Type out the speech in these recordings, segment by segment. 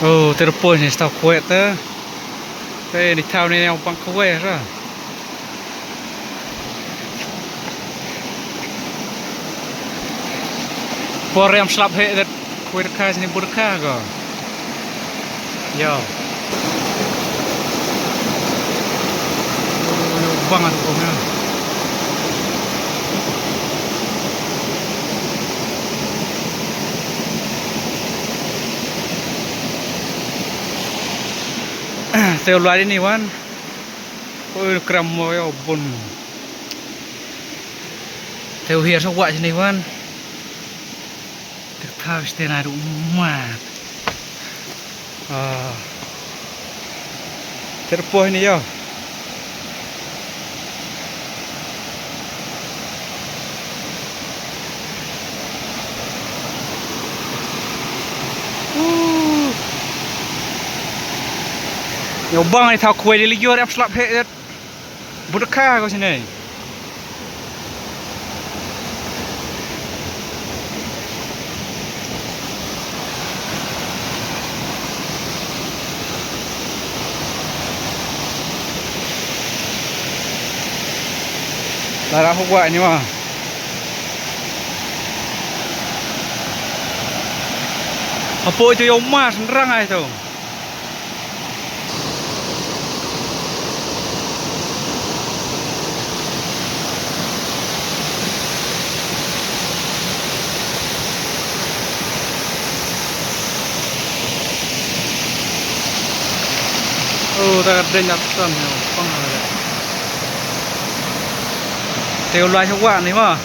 Oh, terpon ni stau khwai tu. Di thaw ni yang pang khwai ra. Por yang slap he dat khwai dohkha sini dohkha ko. Yo. Bang aku punya. Teo luar ini wan, oi kram mo yo bun. Teo hiar sok sini wan, tertawa setengah rumah. Terpoh ini yo. Bang ni thaw khwai di liur em slap he dat dohkha ko sini. Lara khwai ni mah. Apa itu yo mas nerang ai tu. Oh, tak ada nyatan ya, pang ada. Teo luar khwai ni mah.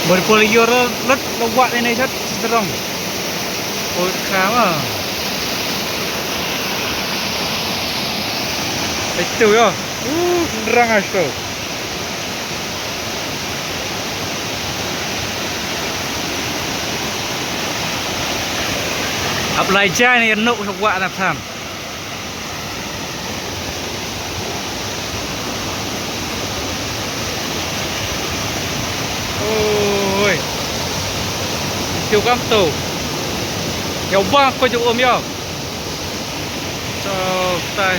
Berpuluh euro let khwai ni sat terong. Oh, dohkha mah. Itu yo. Nerang as tu. Apply jai ni nuk khwai nak tham. Ôi, chiều cam tàu, kéo ba coi chụp ôm nhau, cho tay,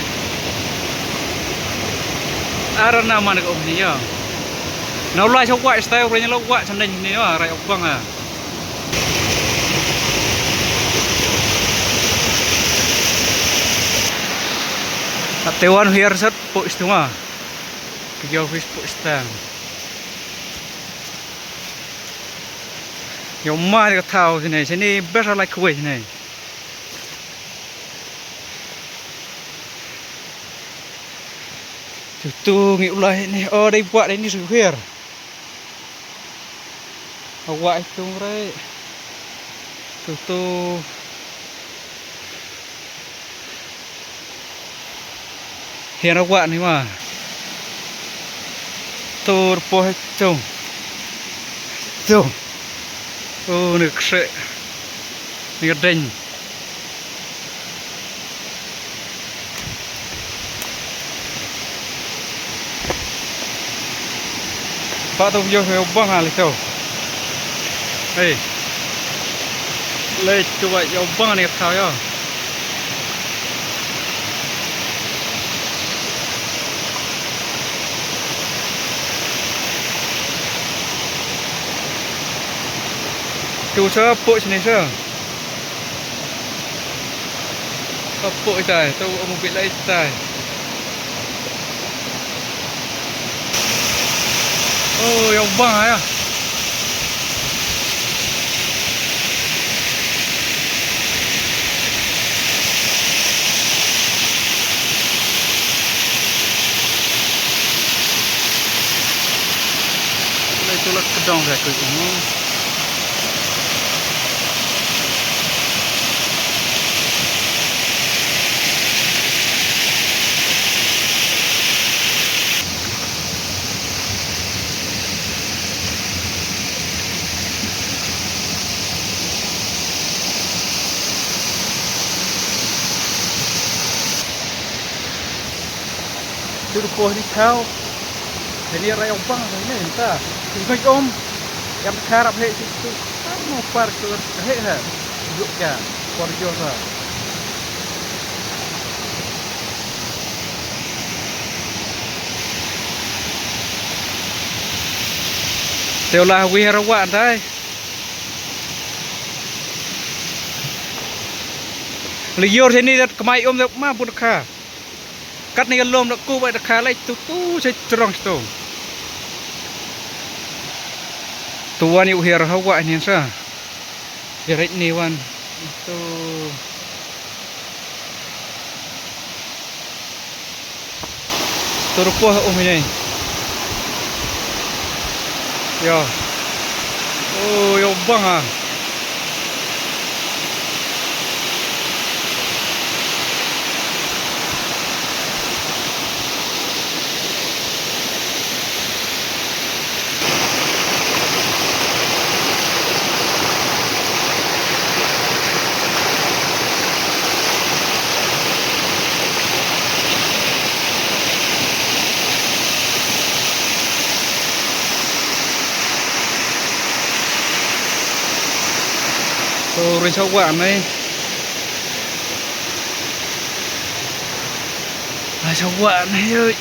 arana mana ke ôm ni ya, nấu lai chọc quậy style rồi nhá, quậy chân đành ni ya, rai ôm băng à. Tewan hiar set po istuma, kejauh fish po istang. Yo ma cái thau sini better like khwai sini. Tu ngi ulai ni đây buat ini suhir. Awak itu re. Tu hian awak ni mah. Tur poh tu. Tu. Oh, nước sệ, nước đinh. Pak tu video saya ubah hal itu. Hei, leh coba ubah ni kau ya. Tu saya puk sini saya. Kau puk itu, tu mobil lain itu. Oh, yang bang ya. Itulah kedong saya tu. Itu poh ni kau. Jadi rai obang ni entah. Tengok om. Yang berharap hei situ. mau par ke hek ha. Duk ya. Korjo sa. Teulah wiharawa dai. Liyor sini dat kemai dak ma pun kha. Kat ni lom dak ku bai dak kha lai tu sai trong tu. Tuan ni wiharawa ni sa. Direct ni wan itu terpuah ini. Ya. Oh, yo bang ah. Rồi sao quạn đây sao quạn này ơi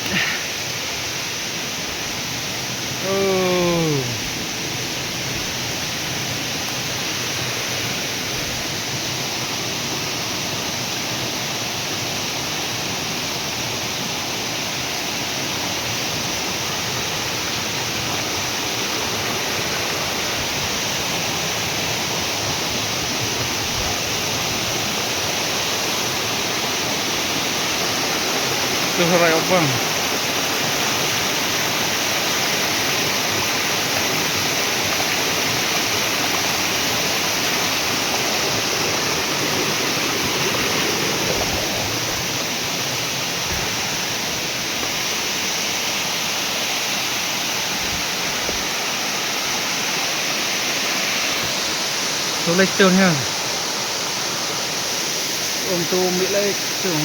Tuh raya bang. Tuh lek tuh ha. Tu mi lek tuh.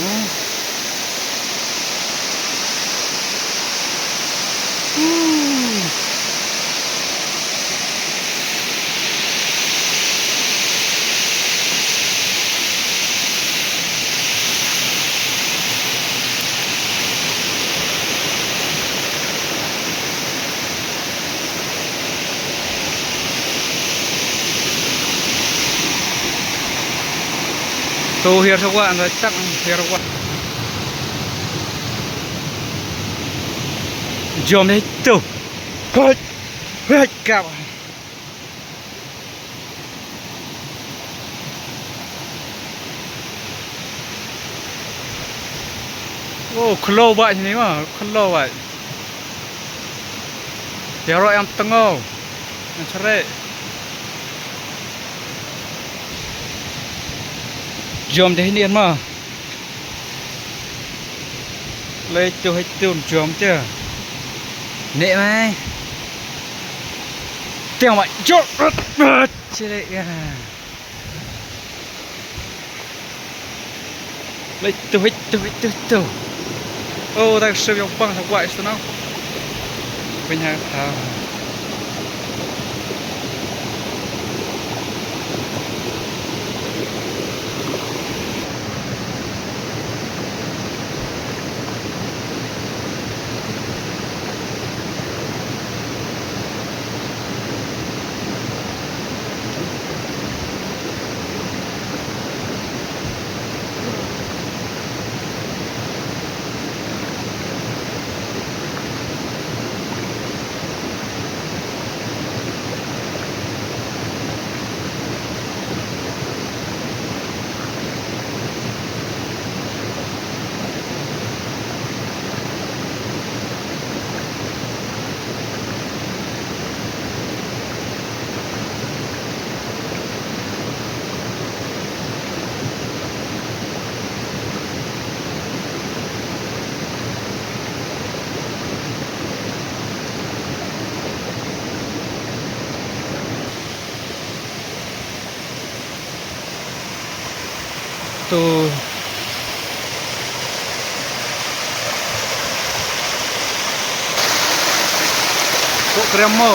Tuh hiar sao quạn rồi chắc hiar quạn. Jom đấy tuh. Hết. Hết cả. Oh, khlo vậy thế mà, khlo vậy. Giờ rồi em tengok. Em cari. Jom deh ni mah. Lấy cho hết tiêu jom chưa? Nè mai. Tiêu mày chốt. Chơi à. Lấy tiêu hết. Oh, tak serve yang bang tak buat itu nak. Banyak tahu. Tu kok kremo